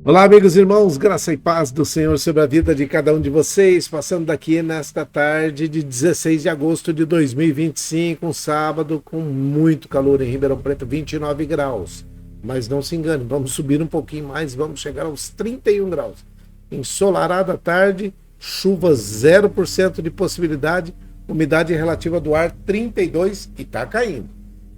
Olá, amigos e irmãos, graça e paz do Senhor sobre a vida de cada um de vocês, passando daqui nesta tarde de 16 de agosto de 2025, um sábado com muito calor em Ribeirão Preto, 29 graus. Mas não se engane, vamos subir um pouquinho mais, vamos chegar aos 31 graus. Ensolarada à tarde, chuva 0% de possibilidade, umidade relativa do ar 32% e está caindo.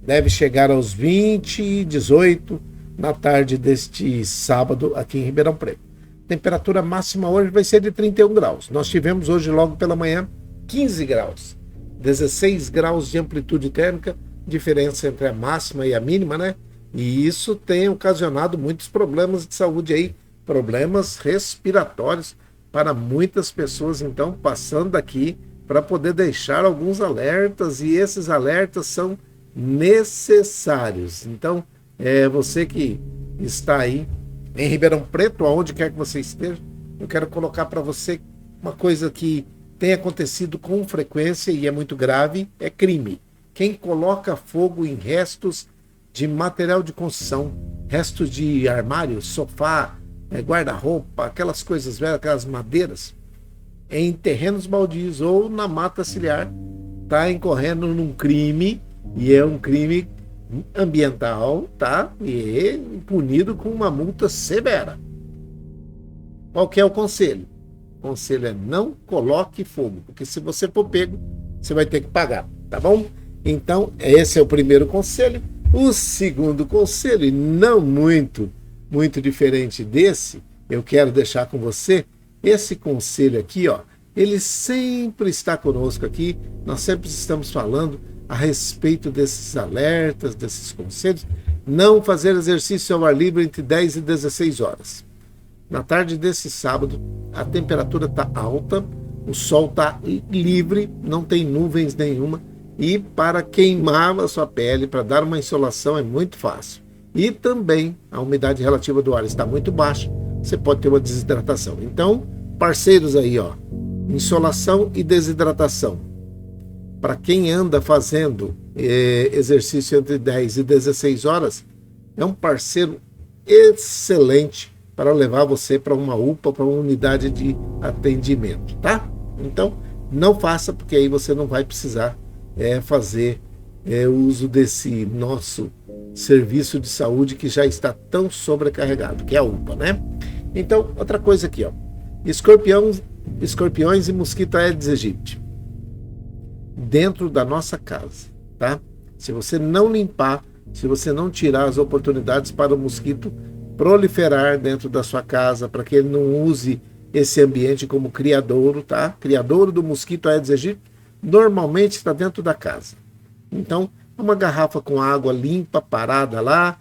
Deve chegar aos 20, 18 na tarde deste sábado aqui em Ribeirão Preto. Temperatura máxima hoje vai ser de 31 graus. Nós tivemos hoje logo pela manhã 15 graus. 16 graus de amplitude térmica, diferença entre a máxima e a mínima, né? E isso tem ocasionado muitos problemas de saúde aí, problemas respiratórios para muitas pessoas. Então, passando aqui para poder deixar alguns alertas, e esses alertas são necessários. Então, você que está aí em Ribeirão Preto, aonde quer que você esteja, eu quero colocar para você uma coisa que tem acontecido com frequência e é muito grave, é crime. Quem coloca fogo em restos de material de construção, restos de armário, sofá, guarda-roupa, aquelas coisas velhas, aquelas madeiras, em terrenos baldios ou na mata ciliar, está incorrendo num crime, e é um crime ambiental, tá? E punido com uma multa severa. Qual que é o conselho? O conselho é não coloque fogo, porque se você for pego, você vai ter que pagar, tá bom? Então, esse é o primeiro conselho. O segundo conselho, e não muito diferente desse, eu quero deixar com você, esse conselho aqui, ó, ele sempre está conosco aqui, nós sempre estamos falando a respeito desses alertas, desses conselhos. Não fazer exercício ao ar livre entre 10 e 16 horas. Na tarde desse sábado, a temperatura está alta, o sol está livre, não tem nuvens nenhuma, e para queimar a sua pele, para dar uma insolação, é muito fácil. E também a umidade relativa do ar está muito baixa, você pode ter uma desidratação. Então, parceiros aí, ó, insolação e desidratação. Para quem anda fazendo exercício entre 10 e 16 horas, é um parceiro excelente para levar você para uma UPA, para uma unidade de atendimento, tá? Então, não faça, porque aí você não vai precisar fazer uso desse nosso serviço de saúde que já está tão sobrecarregado, que é a UPA, né? Então, outra coisa aqui, ó. Escorpiões e mosquito Aedes aegypti dentro da nossa casa, tá? Se você não limpar, se você não tirar as oportunidades para o mosquito proliferar dentro da sua casa, para que ele não use esse ambiente como criadouro, tá? Criadouro do mosquito Aedes aegypti normalmente está dentro da casa. Então, uma garrafa com água limpa parada lá,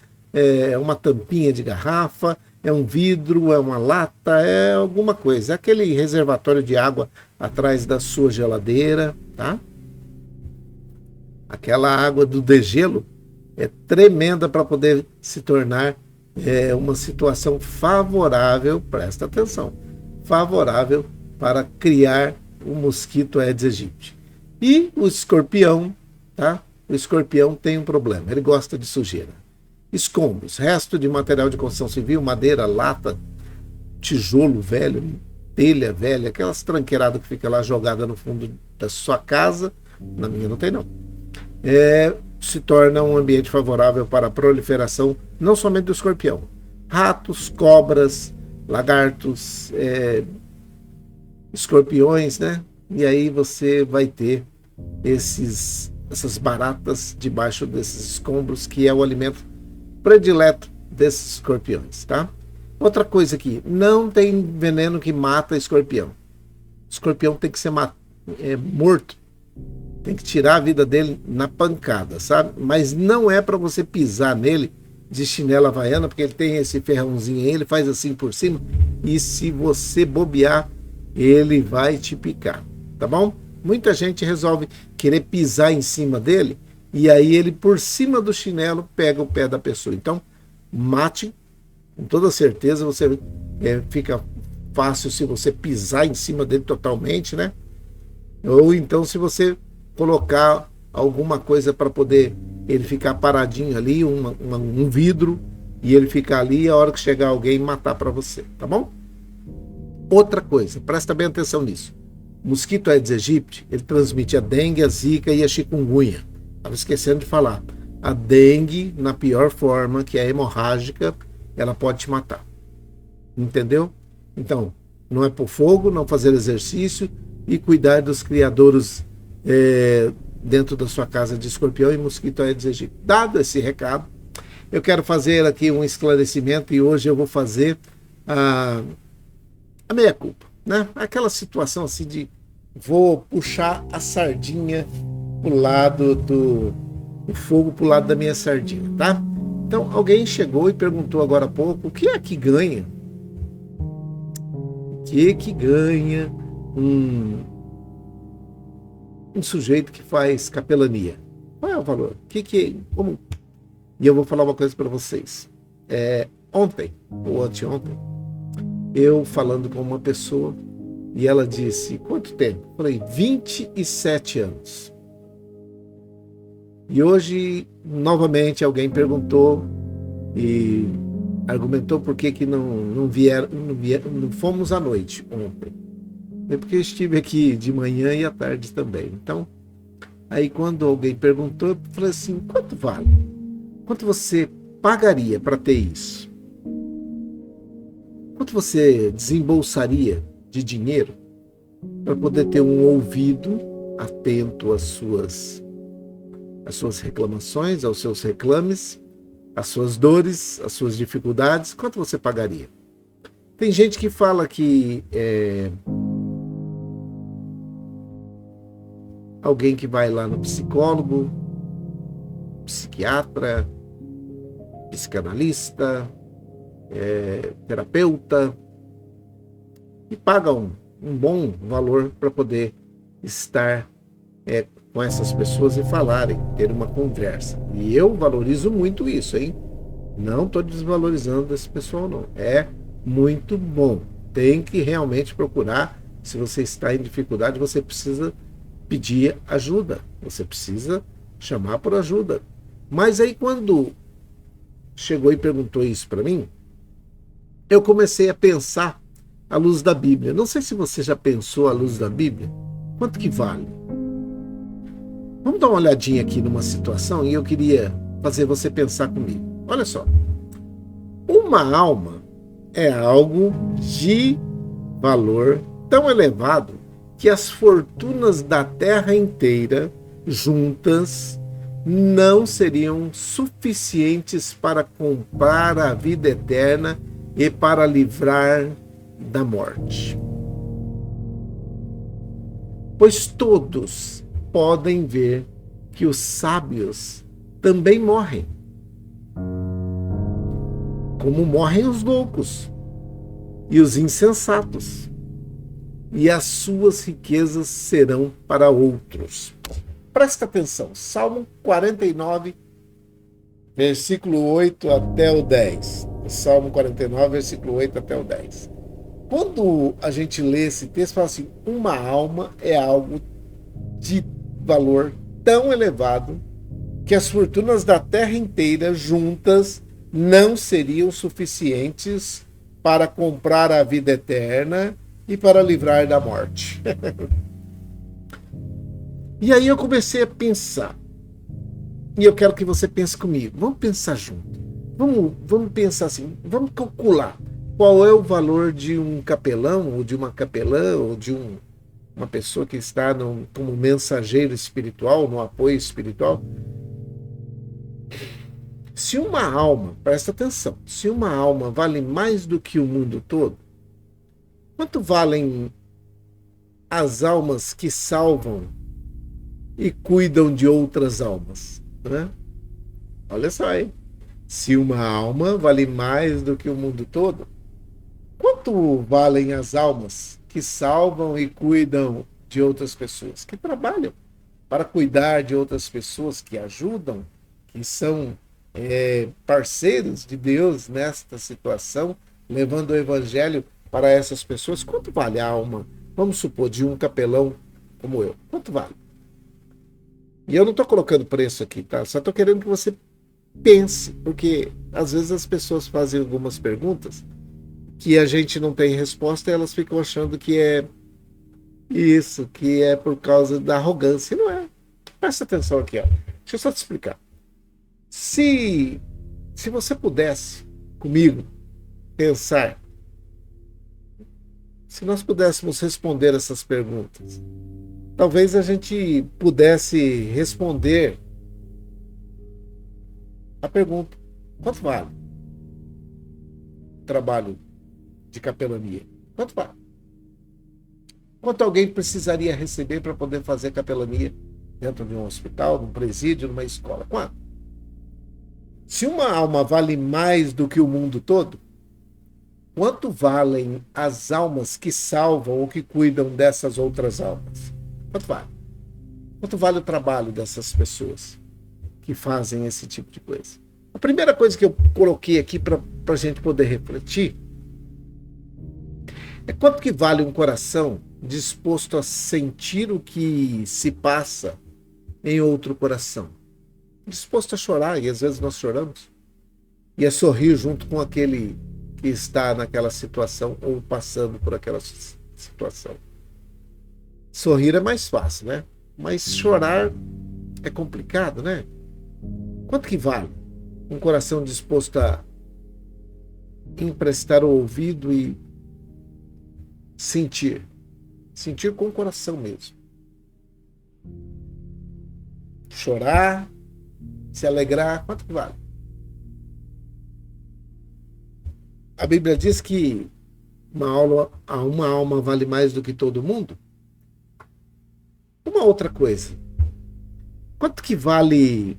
uma tampinha de garrafa, é um vidro, é uma lata, é alguma coisa, é aquele reservatório de água atrás da sua geladeira, tá? Aquela água do degelo é tremenda para poder se tornar uma situação favorável, presta atenção, favorável para criar o mosquito Aedes aegypti. E o escorpião, tá? O escorpião tem um problema, ele gosta de sujeira. Escombros, resto de material de construção civil, madeira, lata, tijolo velho, telha velha, aquelas tranqueiradas que fica lá jogada no fundo da sua casa, na minha não tem não. Se torna um ambiente favorável para a proliferação não somente do escorpião, ratos, cobras, lagartos, escorpiões, né? E aí você vai ter essas baratas debaixo desses escombros, que é o alimento predileto desses escorpiões, tá? Outra coisa aqui, não tem veneno que mata escorpião. Escorpião tem que ser morto. Tem que tirar a vida dele na pancada, sabe? Mas não é para você pisar nele de chinela havaiana, porque ele tem esse ferrãozinho aí, ele faz assim por cima, e se você bobear, ele vai te picar, tá bom? Muita gente resolve querer pisar em cima dele e aí ele, por cima do chinelo, pega o pé da pessoa. Então, mate, com toda certeza, você fica fácil se você pisar em cima dele totalmente, né? Ou então se você colocar alguma coisa para poder ele ficar paradinho ali, um vidro, e ele ficar ali e a hora que chegar alguém matar para você, tá bom? Outra coisa, presta bem atenção nisso. O mosquito Aedes aegypti, ele transmite a dengue, a zika e a chikungunya. Estava esquecendo de falar. A dengue, na pior forma, que é a hemorrágica, ela pode te matar. Entendeu? Então, não é por fogo, não fazer exercício e cuidar dos criadouros dentro da sua casa de escorpião e mosquito Aedes aegypti. Dado esse recado, eu quero fazer aqui um esclarecimento e hoje eu vou fazer a meia-culpa, né? Aquela situação assim de vou puxar a sardinha pro lado do fogo pro lado da minha sardinha, tá? Então, alguém chegou e perguntou agora há pouco, o que é que ganha? O que é que ganha um sujeito que faz capelania? Qual é o valor? Como? E eu vou falar uma coisa para vocês. Ontem, ou anteontem, eu falando com uma pessoa e ela disse, quanto tempo? Eu falei, 27 anos. E hoje, novamente, alguém perguntou e argumentou por que não fomos à noite ontem. É porque eu estive aqui de manhã e à tarde também. Então, aí quando alguém perguntou, eu falei assim, quanto vale? Quanto você pagaria para ter isso? Quanto você desembolsaria de dinheiro para poder ter um ouvido atento às suas reclamações, aos seus reclames, às suas dores, às suas dificuldades? Quanto você pagaria? Tem gente que fala que alguém que vai lá no psicólogo, psiquiatra, psicanalista, terapeuta, e paga um bom valor para poder estar com essas pessoas e falarem, ter uma conversa. E eu valorizo muito isso, hein? Não estou desvalorizando esse pessoal, não. É muito bom. Tem que realmente procurar. Se você está em dificuldade, você precisa pedir ajuda. Você precisa chamar por ajuda. Mas aí quando chegou e perguntou isso para mim, eu comecei a pensar à luz da Bíblia. Não sei se você já pensou à luz da Bíblia. Quanto que vale? Vamos dar uma olhadinha aqui numa situação e eu queria fazer você pensar comigo. Olha só. Uma alma é algo de valor tão elevado que as fortunas da terra inteira juntas não seriam suficientes para comprar a vida eterna e para livrar da morte. Pois todos podem ver que os sábios também morrem, como morrem os loucos e os insensatos, e as suas riquezas serão para outros. Presta atenção, Salmo 49, versículo 8 até o 10. Salmo 49, versículo 8 até o 10. Quando a gente lê esse texto, fala assim, uma alma é algo de valor tão elevado que as fortunas da terra inteira juntas não seriam suficientes para comprar a vida eterna e para livrar da morte. E aí eu comecei a pensar, e eu quero que você pense comigo, vamos pensar junto, vamos pensar assim, vamos calcular qual é o valor de um capelão, ou de uma capelã, ou de uma pessoa que está como mensageiro espiritual, no apoio espiritual. Se uma alma, presta atenção, se uma alma vale mais do que o mundo todo, quanto valem as almas que salvam e cuidam de outras almas, né? Olha só, hein? Se uma alma vale mais do que o mundo todo, quanto valem as almas que salvam e cuidam de outras pessoas, que trabalham para cuidar de outras pessoas, que ajudam, que são parceiros de Deus nesta situação, levando o evangelho para essas pessoas. Quanto vale a alma, vamos supor, de um capelão como eu? Quanto vale? E eu não estou colocando preço aqui, tá? Só estou querendo que você pense, porque às vezes as pessoas fazem algumas perguntas que a gente não tem resposta e elas ficam achando que é isso, que é por causa da arrogância. E não é. Presta atenção aqui, ó. Deixa eu só te explicar. Se você pudesse, comigo, pensar, se nós pudéssemos responder essas perguntas, talvez a gente pudesse responder a pergunta: quanto vale o trabalho de capelania? Quanto vale? Quanto alguém precisaria receber para poder fazer capelania dentro de um hospital, num presídio, numa escola? Quanto? Se uma alma vale mais do que o mundo todo, quanto valem as almas que salvam ou que cuidam dessas outras almas? Quanto vale? Quanto vale o trabalho dessas pessoas que fazem esse tipo de coisa? A primeira coisa que eu coloquei aqui para a gente poder refletir é quanto que vale um coração disposto a sentir o que se passa em outro coração. Disposto a chorar, e às vezes nós choramos, e a sorrir junto com aquele que está naquela situação ou passando por aquela situação. Sorrir é mais fácil, né? Mas chorar é complicado, né? Quanto que vale um coração disposto a emprestar o ouvido e sentir com o coração mesmo? Chorar, se alegrar, quanto que vale? A Bíblia diz que uma alma vale mais do que todo mundo. Uma outra coisa, quanto que vale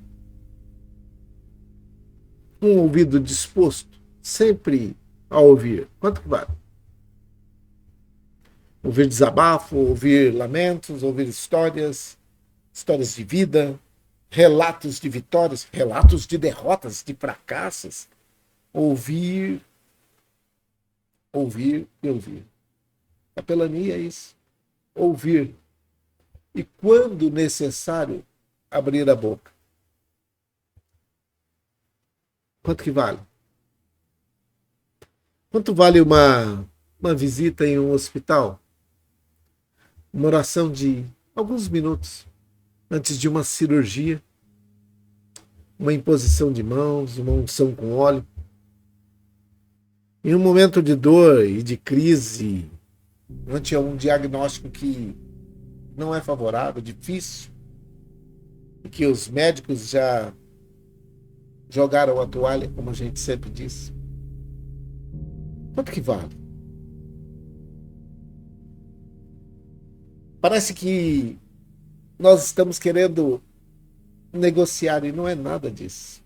um ouvido disposto sempre a ouvir? Quanto que vale? Ouvir desabafo, ouvir lamentos, ouvir histórias de vida, relatos de vitórias, relatos de derrotas, de fracassos. Ouvir e ouvir. Capelania é isso. Ouvir. E quando necessário, abrir a boca. Quanto que vale? Quanto vale uma visita em um hospital? Uma oração de alguns minutos antes de uma cirurgia, uma imposição de mãos, uma unção com óleo. Em um momento de dor e de crise, ante um diagnóstico que não é favorável, difícil, e que os médicos já jogaram a toalha, como a gente sempre diz. Quanto que vale? Parece que nós estamos querendo negociar e não é nada disso.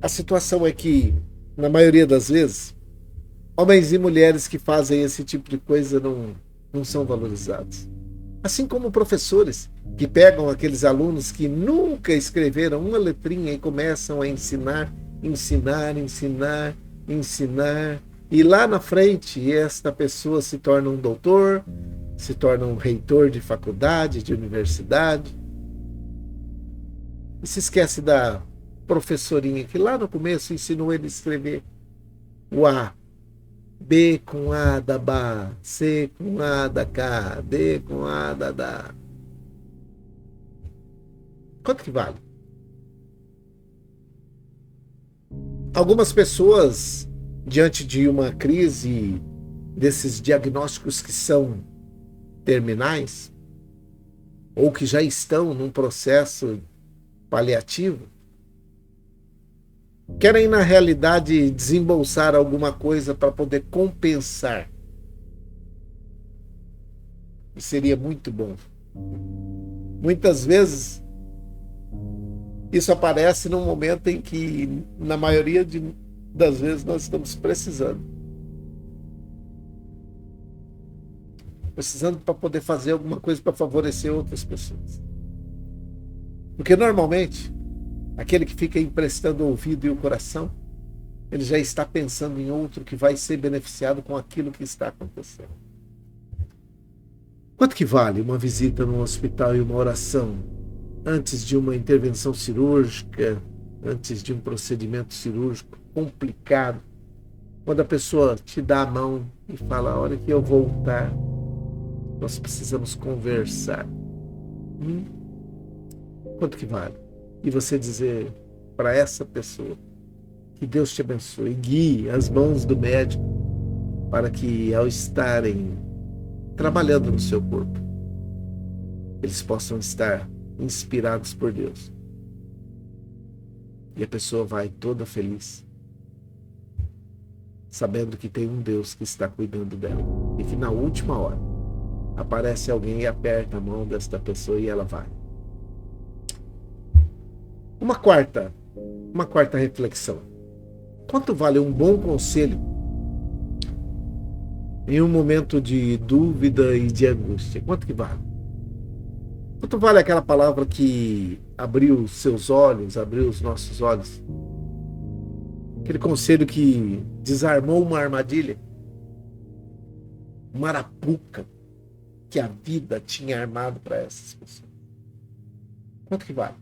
A situação é que, na maioria das vezes, homens e mulheres que fazem esse tipo de coisa não são valorizados. Assim como professores que pegam aqueles alunos que nunca escreveram uma letrinha e começam a ensinar, e lá na frente esta pessoa se torna um doutor, se torna um reitor de faculdade, de universidade, e se esquece da professorinha que lá no começo ensinou ele a escrever o A, B com A da Bá, C com A da Cá, D com A da Dá. Quanto que vale? Algumas pessoas, diante de uma crise, desses diagnósticos que são terminais, ou que já estão num processo paliativo, querem, na realidade, desembolsar alguma coisa para poder compensar. E seria muito bom. Muitas vezes, isso aparece num momento em que, na maioria das vezes, nós estamos precisando. precisando para poder fazer alguma coisa para favorecer outras pessoas. Porque normalmente, aquele que fica emprestando o ouvido e o coração, ele já está pensando em outro que vai ser beneficiado com aquilo que está acontecendo. Quanto que vale uma visita no hospital e uma oração antes de uma intervenção cirúrgica, antes de um procedimento cirúrgico complicado? Quando a pessoa te dá a mão e fala, a hora que eu voltar, nós precisamos conversar. Quanto que vale? E você dizer para essa pessoa que Deus te abençoe, guie as mãos do médico para que, ao estarem trabalhando no seu corpo, eles possam estar inspirados por Deus. E a pessoa vai toda feliz, sabendo que tem um Deus que está cuidando dela. E que na última hora aparece alguém e aperta a mão desta pessoa e ela vai. Uma quarta reflexão. Quanto vale um bom conselho em um momento de dúvida e de angústia? Quanto que vale? Quanto vale aquela palavra que abriu os seus olhos, abriu os nossos olhos? Aquele conselho que desarmou uma armadilha, uma arapuca que a vida tinha armado para essas pessoas. Quanto que vale?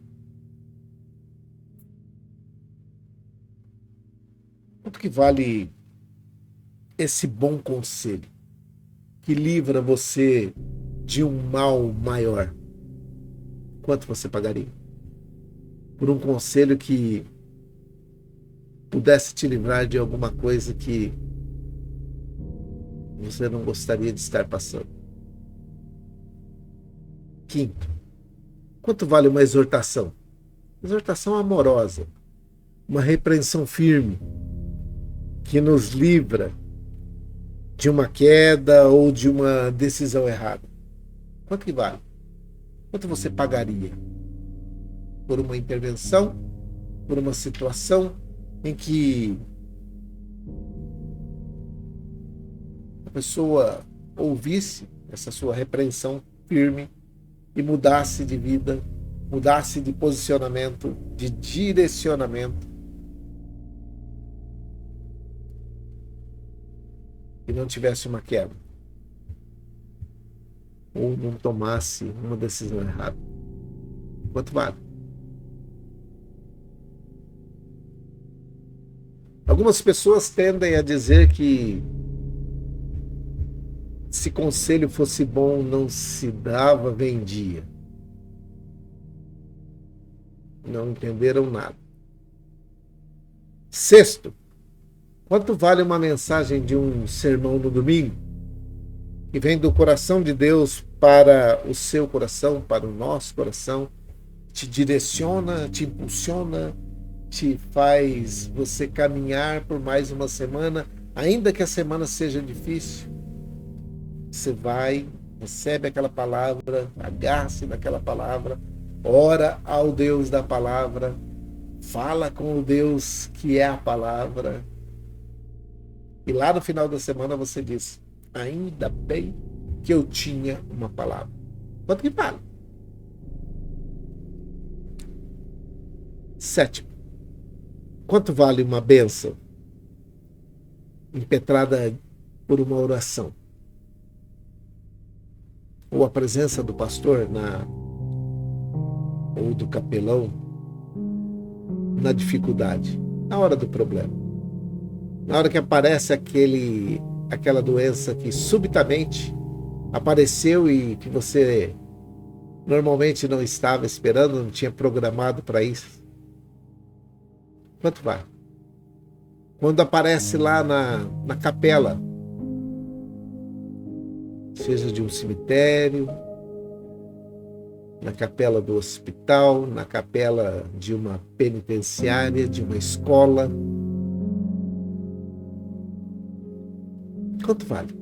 Quanto que vale esse bom conselho que livra você de um mal maior? Quanto você pagaria por um conselho que pudesse te livrar de alguma coisa que você não gostaria de estar passando? Quinto, quanto vale uma exortação? Exortação amorosa, uma repreensão firme, que nos livra de uma queda ou de uma decisão errada. Quanto que vale? Quanto você pagaria por uma intervenção, por uma situação em que a pessoa ouvisse essa sua repreensão firme e mudasse de vida, mudasse de posicionamento, de direcionamento, e não tivesse uma queda, ou não tomasse uma decisão errada? Quanto vale? Algumas pessoas tendem a dizer que se conselho fosse bom, não se dava, vendia. Não entenderam nada. Sexto, quanto vale uma mensagem de um sermão no domingo, que vem do coração de Deus para o seu coração, para o nosso coração, te direciona, te impulsiona, te faz você caminhar por mais uma semana, ainda que a semana seja difícil? Você vai, recebe aquela palavra, agarra-se naquela palavra, ora ao Deus da palavra, fala com o Deus que é a palavra, e lá no final da semana você diz, ainda bem que eu tinha uma palavra. Quanto que vale? Sétimo, quanto vale uma bênção impetrada por uma oração? Ou a presença do pastor ou do capelão na dificuldade, na hora do problema, na hora que aparece aquela doença que subitamente apareceu e que você normalmente não estava esperando, não tinha programado para isso. Quanto vale? Quando aparece lá na capela, seja de um cemitério, na capela do hospital, na capela de uma penitenciária, de uma escola. Quanto vale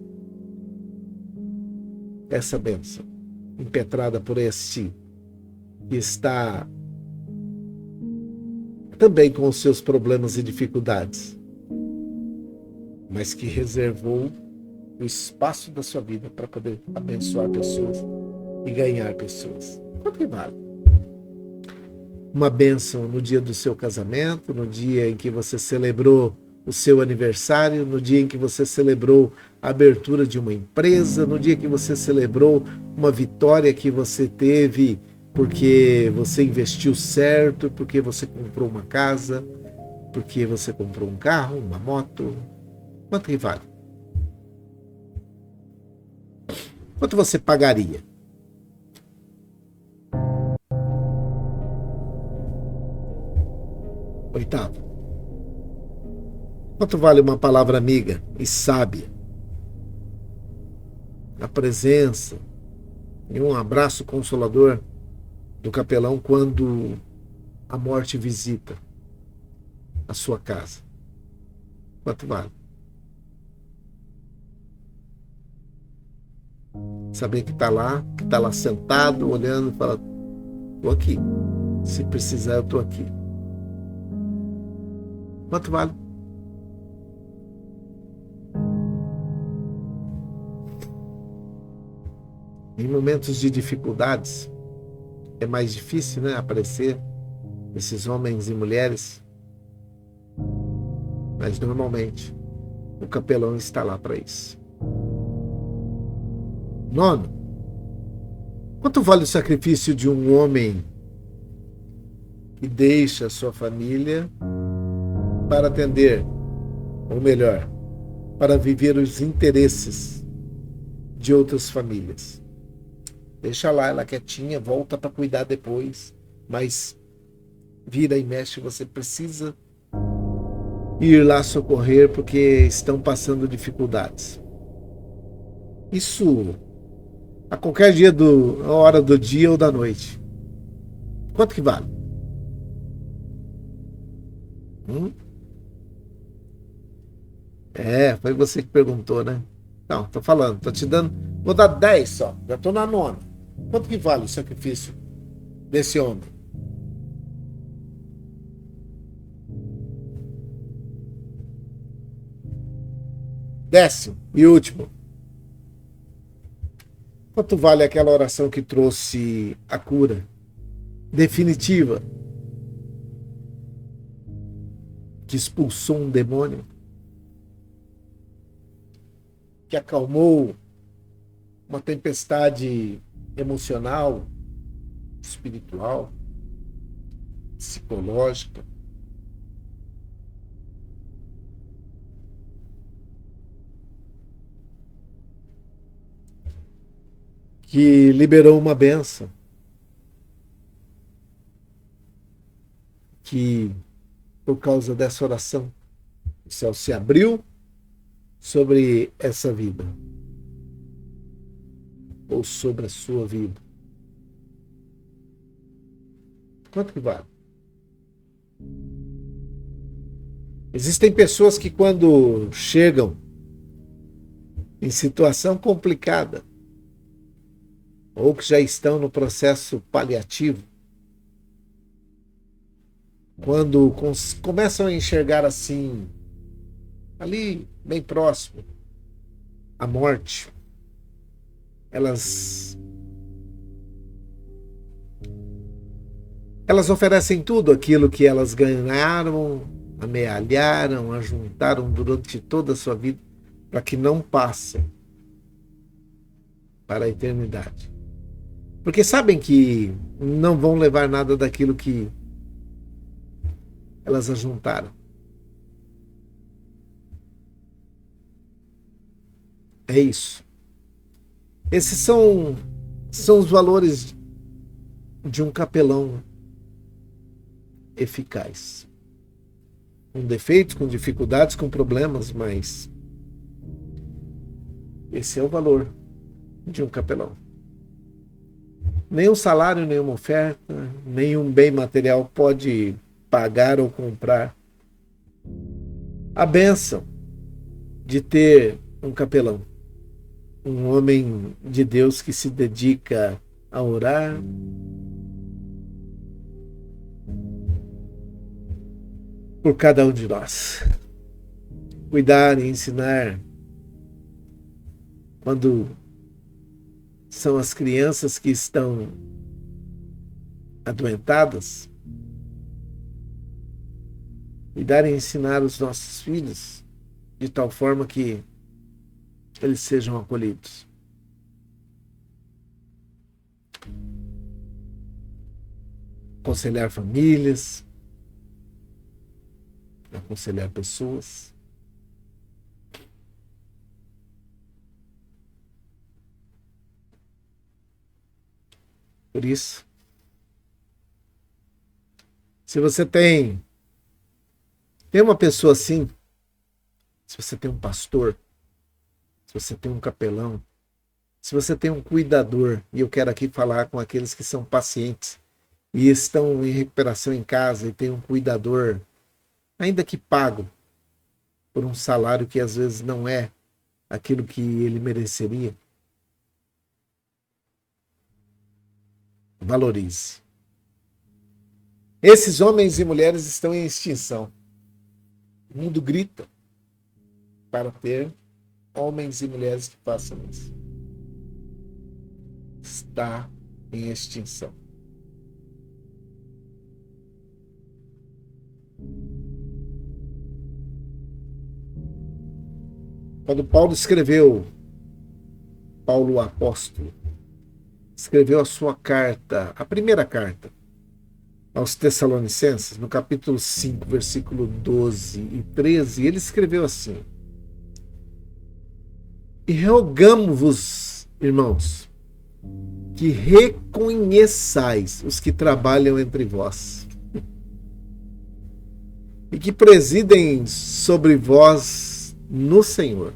essa bênção impetrada por este que está também com os seus problemas e dificuldades, mas que reservou o espaço da sua vida para poder abençoar pessoas e ganhar pessoas. Quanto que vale? Uma bênção no dia do seu casamento, no dia em que você celebrou o seu aniversário, no dia em que você celebrou a abertura de uma empresa, no dia que você celebrou uma vitória que você teve porque você investiu certo, porque você comprou uma casa, porque você comprou um carro, uma moto. Quanto que vale? Quanto você pagaria? Oitavo. Quanto vale uma palavra amiga e sábia? A presença e um abraço consolador do capelão quando a morte visita a sua casa. Quanto vale? Saber que está lá sentado, olhando e fala, estou aqui. Se precisar, eu estou aqui. Quanto vale? Em momentos de dificuldades, é mais difícil, né, aparecer esses homens e mulheres, mas normalmente o capelão está lá para isso. Nono, quanto vale o sacrifício de um homem que deixa a sua família para atender, ou melhor, para viver os interesses de outras famílias? Deixa lá ela quietinha, volta para cuidar depois, mas vira e mexe, você precisa ir lá socorrer porque estão passando dificuldades. Isso a qualquer dia a hora do dia ou da noite. Quanto que vale? Foi você que perguntou, né? Não, tô falando, tô te dando. Vou dar 10 só, já tô na nona. Quanto que vale o sacrifício desse homem? Décimo e último. Quanto vale aquela oração que trouxe a cura definitiva? Que expulsou um demônio? Que acalmou uma tempestade emocional, espiritual, psicológica? Que liberou uma bênção, que por causa dessa oração o céu se abriu sobre essa vida, ou sobre a sua vida. Quanto que vale? Existem pessoas que quando chegam em situação complicada, ou que já estão no processo paliativo, quando começam a enxergar assim, ali bem próximo, a morte, elas oferecem tudo aquilo que elas ganharam, amealharam, ajuntaram durante toda a sua vida, para que não passem para a eternidade. Porque sabem que não vão levar nada daquilo que elas ajuntaram. É isso. Esses são os valores de um capelão eficaz. Com defeitos, com dificuldades, com problemas, mas esse é o valor de um capelão. Nenhum salário, nenhuma oferta, nenhum bem material pode pagar ou comprar a bênção de ter um capelão, um homem de Deus que se dedica a orar, por cada um de nós, cuidar e ensinar quando são as crianças que estão adoentadas, cuidar e ensinar os nossos filhos de tal forma que eles sejam acolhidos. Aconselhar famílias, aconselhar pessoas. Por isso, se você tem uma pessoa assim, se você tem um pastor, se você tem um capelão, se você tem um cuidador, e eu quero aqui falar com aqueles que são pacientes e estão em recuperação em casa e tem um cuidador, ainda que pago por um salário que às vezes não é aquilo que ele mereceria, valorize. Esses homens e mulheres estão em extinção. O mundo grita para ter homens e mulheres que façam isso. Está em extinção. Quando Paulo escreveu, Paulo o apóstolo, escreveu a sua carta, a primeira carta aos Tessalonicenses, no capítulo 5, versículo 12 e 13, ele escreveu assim: e rogamo-vos, irmãos, que reconheçais os que trabalham entre vós e que presidem sobre vós no Senhor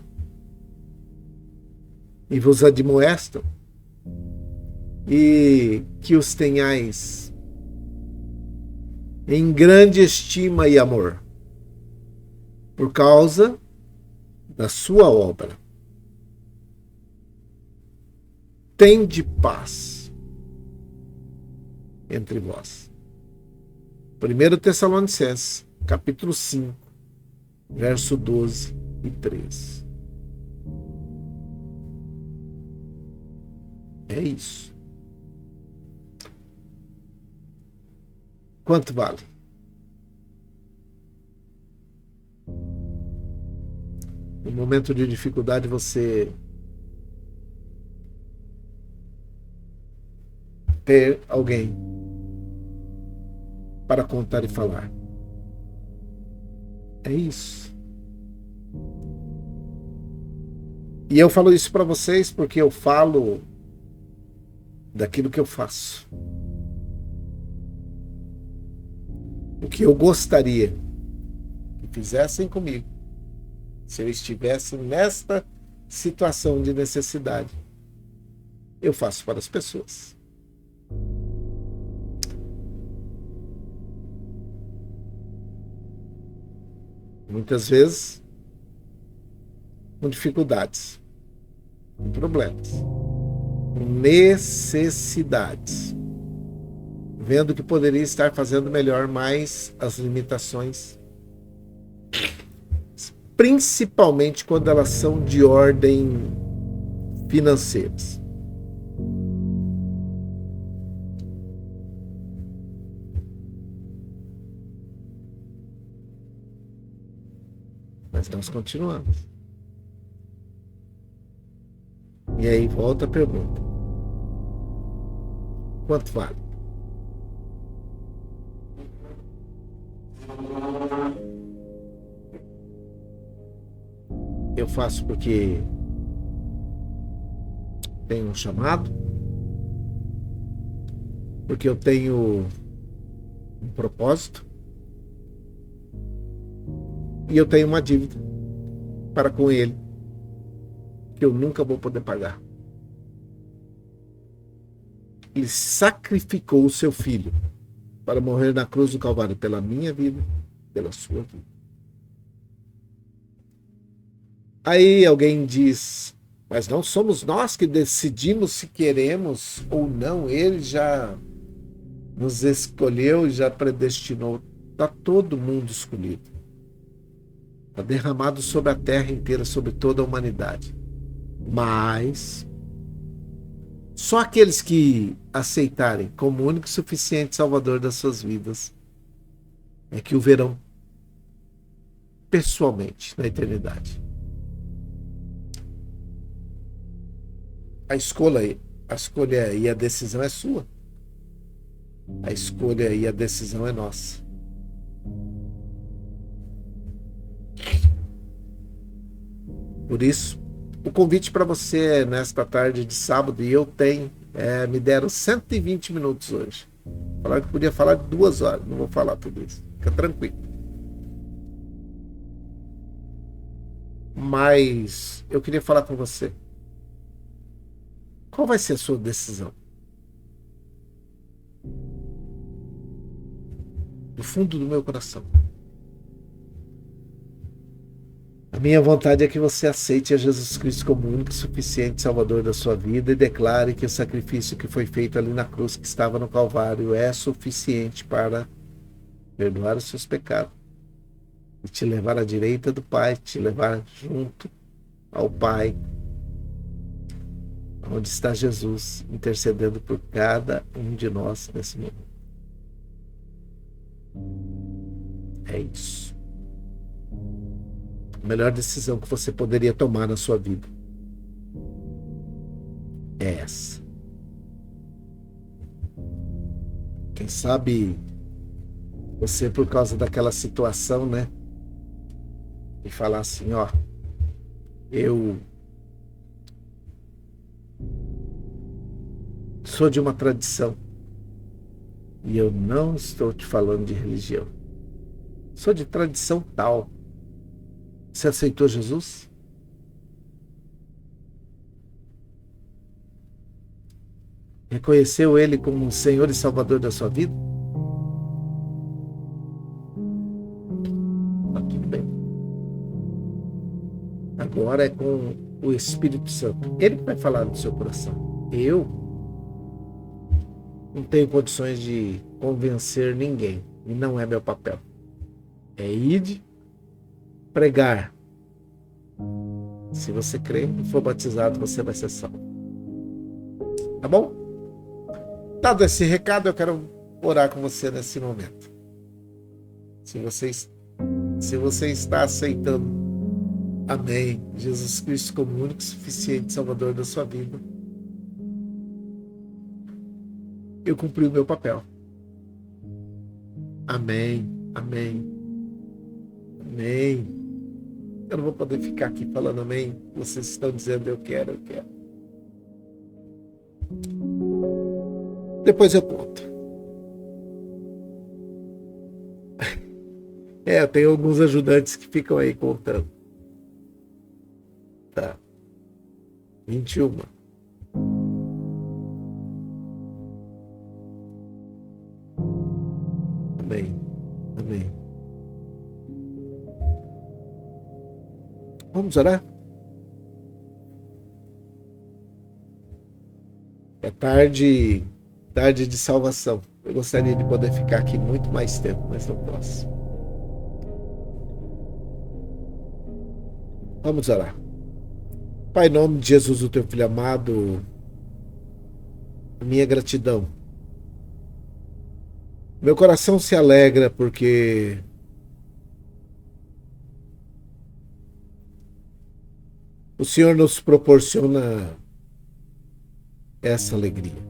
e vos admoestam, e que os tenhais em grande estima e amor por causa da sua obra. Tende paz entre vós. 1 Tessalonicenses, capítulo 5, verso 12 e 13. É isso. Quanto vale? No momento de dificuldade, você ter alguém para contar e falar. É isso. E eu falo isso para vocês porque eu falo daquilo que eu faço. O que eu gostaria que fizessem comigo, se eu estivesse nesta situação de necessidade, eu faço para as pessoas. Muitas vezes com dificuldades, com problemas, com necessidades, vendo que poderia estar fazendo melhor, mas as limitações, principalmente quando elas são de ordem financeiras. Mas nós continuamos. E aí volta a pergunta: quanto vale? Eu faço porque tenho um chamado, porque eu tenho um propósito e eu tenho uma dívida para com ele que eu nunca vou poder pagar. Ele sacrificou o seu filho para morrer na cruz do Calvário pela minha vida, pela sua vida. Aí alguém diz: mas não somos nós que decidimos se queremos ou não, ele já nos escolheu, já predestinou. Está todo mundo escolhido. Está derramado sobre a terra inteira, sobre toda a humanidade. Mas só aqueles que aceitarem como único e suficiente Salvador das suas vidas é que o verão pessoalmente na eternidade. A escolha e a decisão é sua. A escolha e a decisão é nossa. Por isso, o convite para você nesta tarde de sábado, e eu tenho, me deram 120 minutos hoje. Falaram que podia falar de 2 horas, não vou falar tudo isso. Fica tranquilo. Mas eu queria falar com você. Qual vai ser a sua decisão? Do fundo do meu coração. A minha vontade é que você aceite a Jesus Cristo como o único e suficiente Salvador da sua vida e declare que o sacrifício que foi feito ali na cruz, que estava no Calvário, é suficiente para perdoar os seus pecados e te levar à direita do Pai, te levar junto ao Pai, onde está Jesus intercedendo por cada um de nós nesse momento. É isso. A melhor decisão que você poderia tomar na sua vida é essa. Quem sabe você, por causa daquela situação, né? E falar assim, ó, eu sou de uma tradição e eu não estou te falando de religião. Sou de tradição tal. Você aceitou Jesus? Reconheceu Ele como o Senhor e Salvador da sua vida? Tá tudo bem. Agora é com o Espírito Santo. Ele que vai falar no seu coração. Eu não tenho condições de convencer ninguém. E não é meu papel. É ir pregar. Se você crer e for batizado, você vai ser salvo. Tá bom? Dado esse recado, eu quero orar com você nesse momento. Se você está aceitando, amém, Jesus Cristo como o único e suficiente Salvador da sua vida, eu cumpri o meu papel. Amém, amém, amém. Eu não vou poder ficar aqui falando amém. Vocês estão dizendo eu quero, eu quero. Depois eu conto. Eu tenho alguns ajudantes que ficam aí contando. Tá. 21. Amém. Amém. Vamos orar? É tarde de salvação. Eu gostaria de poder ficar aqui muito mais tempo, mas não posso. Vamos orar. Pai, em nome de Jesus, o teu filho amado, minha gratidão. Meu coração se alegra porque o Senhor nos proporciona essa alegria.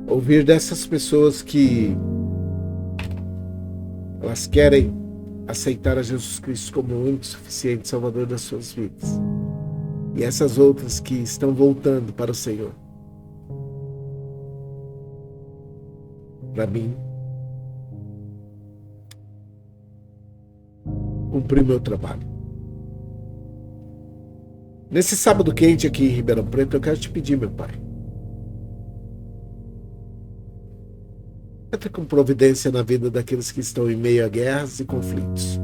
Ouvir dessas pessoas que elas querem aceitar a Jesus Cristo como o único e suficiente Salvador das suas vidas. E essas outras que estão voltando para o Senhor. Para mim, cumprir meu trabalho. Nesse sábado quente aqui em Ribeirão Preto, eu quero te pedir, meu Pai, entra com providência na vida daqueles que estão em meio a guerras e conflitos.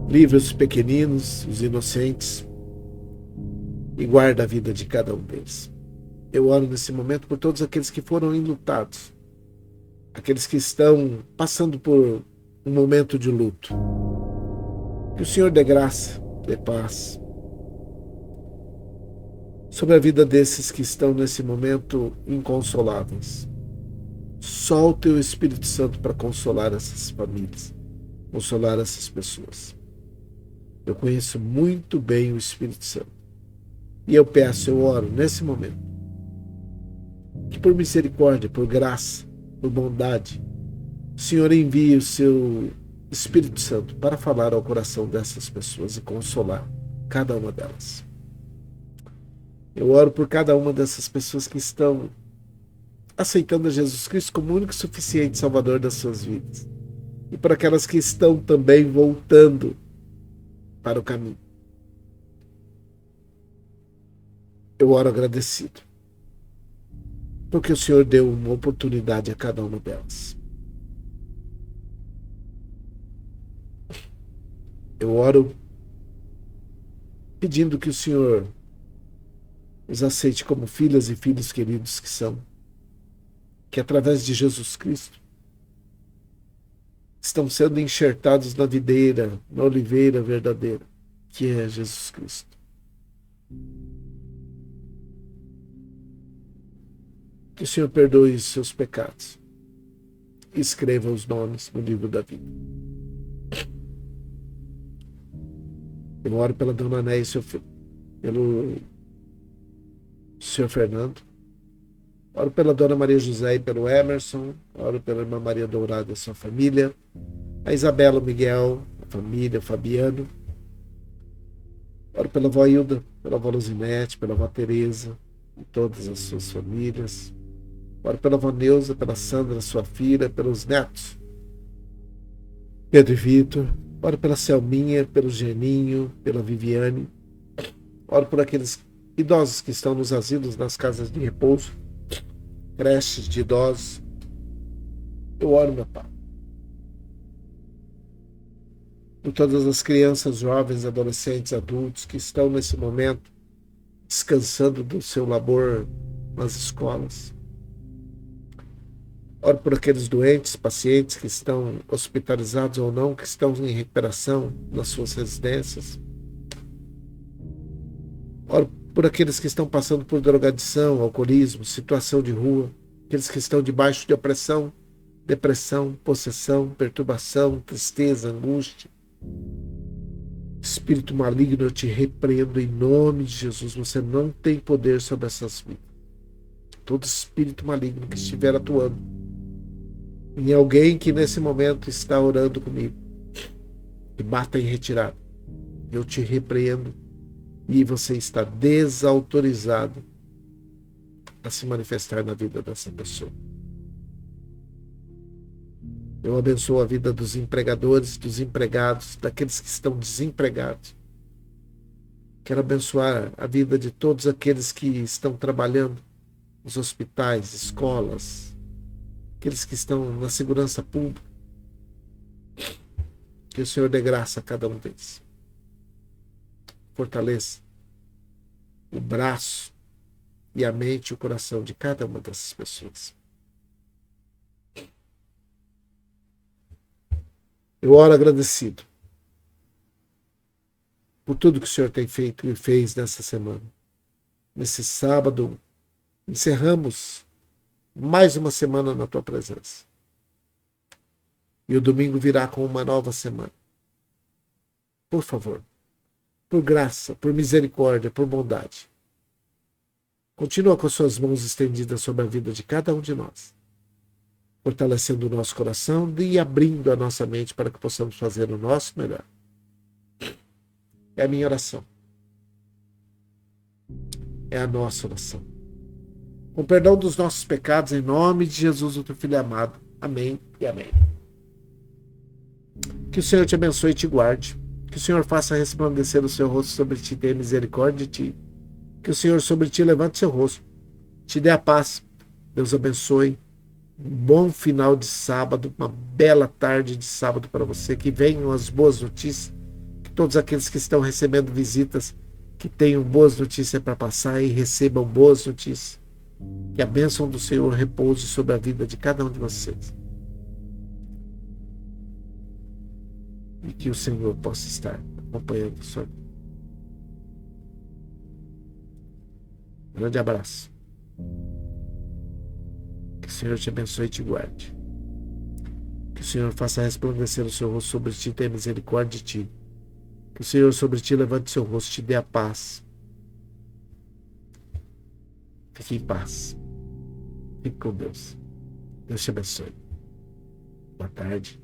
Livre os pequeninos, os inocentes, e guarda a vida de cada um deles. Eu oro nesse momento por todos aqueles que foram enlutados, aqueles que estão passando por um momento de luto. Que o Senhor dê graça, dê paz, sobre a vida desses que estão nesse momento inconsoláveis. Só o teu Espírito Santo para consolar essas famílias, consolar essas pessoas. Eu conheço muito bem o Espírito Santo. E eu peço, eu oro nesse momento, que por misericórdia, por graça, por bondade, o Senhor envie o seu Espírito Santo para falar ao coração dessas pessoas e consolar cada uma delas. Eu oro por cada uma dessas pessoas que estão aceitando a Jesus Cristo como o único e suficiente Salvador das suas vidas. E por aquelas que estão também voltando para o caminho. Eu oro agradecido, porque o Senhor deu uma oportunidade a cada uma delas. Eu oro pedindo que o Senhor os aceite como filhas e filhos queridos que são, que através de Jesus Cristo estão sendo enxertados na videira, na oliveira verdadeira, que é Jesus Cristo. Que o Senhor perdoe os seus pecados e escreva os nomes no livro da vida. Eu oro pela Dona Néia, pelo Senhor Fernando. Oro pela Dona Maria José e pelo Emerson. Oro pela Irmã Maria Dourada e sua família. A Isabela, o Miguel, a família, o Fabiano. Oro pela avó Hilda, pela avó Luzinete, pela avó Tereza e todas as suas famílias. Oro pela avó Neuza, pela Sandra, sua filha, pelos netos, Pedro e Vitor. Oro pela Selminha, pelo Geninho, pela Viviane. Oro por aqueles idosos que estão nos asilos, nas casas de repouso, creches de idosos. Eu oro, meu Pai, por todas as crianças, jovens, adolescentes, adultos que estão nesse momento descansando do seu labor nas escolas. Oro por aqueles doentes, pacientes que estão hospitalizados ou não, que estão em recuperação nas suas residências. Oro por aqueles que estão passando por drogadição, alcoolismo, situação de rua, aqueles que estão debaixo de opressão, depressão, possessão, perturbação, tristeza, angústia. Espírito maligno, eu te repreendo em nome de Jesus. Você não tem poder sobre essas vidas. Todo espírito maligno que estiver atuando em alguém que nesse momento está orando comigo, que bata em retirada, eu te repreendo e você está desautorizado a se manifestar na vida dessa pessoa. Eu abençoo a vida dos empregadores, dos empregados, daqueles que estão desempregados. Quero abençoar a vida de todos aqueles que estão trabalhando nos hospitais, escolas, aqueles que estão na segurança pública. Que o Senhor dê graça a cada um deles. Fortaleça o braço e a mente e o coração de cada uma dessas pessoas. Eu oro agradecido por tudo que o Senhor tem feito e fez nessa semana. Nesse sábado, encerramos mais uma semana na tua presença. E o domingo virá com uma nova semana. Por favor, por graça, por misericórdia, por bondade, continua com as suas mãos estendidas sobre a vida de cada um de nós, fortalecendo o nosso coração e abrindo a nossa mente para que possamos fazer o nosso melhor. É a minha oração. É a nossa oração. Com perdão dos nossos pecados, em nome de Jesus, o teu Filho amado. Amém e amém. Que o Senhor te abençoe e te guarde. Que o Senhor faça resplandecer o seu rosto sobre ti e tenha misericórdia de ti. Que o Senhor sobre ti levante seu rosto, te dê a paz. Deus abençoe. Um bom final de sábado, uma bela tarde de sábado para você. Que venham as boas notícias. Que todos aqueles que estão recebendo visitas, que tenham boas notícias para passar e recebam boas notícias. Que a bênção do Senhor repouse sobre a vida de cada um de vocês. E que o Senhor possa estar acompanhando a sua vida. Grande abraço. Que o Senhor te abençoe e te guarde. Que o Senhor faça resplandecer o seu rosto sobre ti e tenha misericórdia de ti. Que o Senhor sobre ti levante seu rosto e te dê a paz. Fique em paz. Fique com Deus. Deus te abençoe. Boa tarde.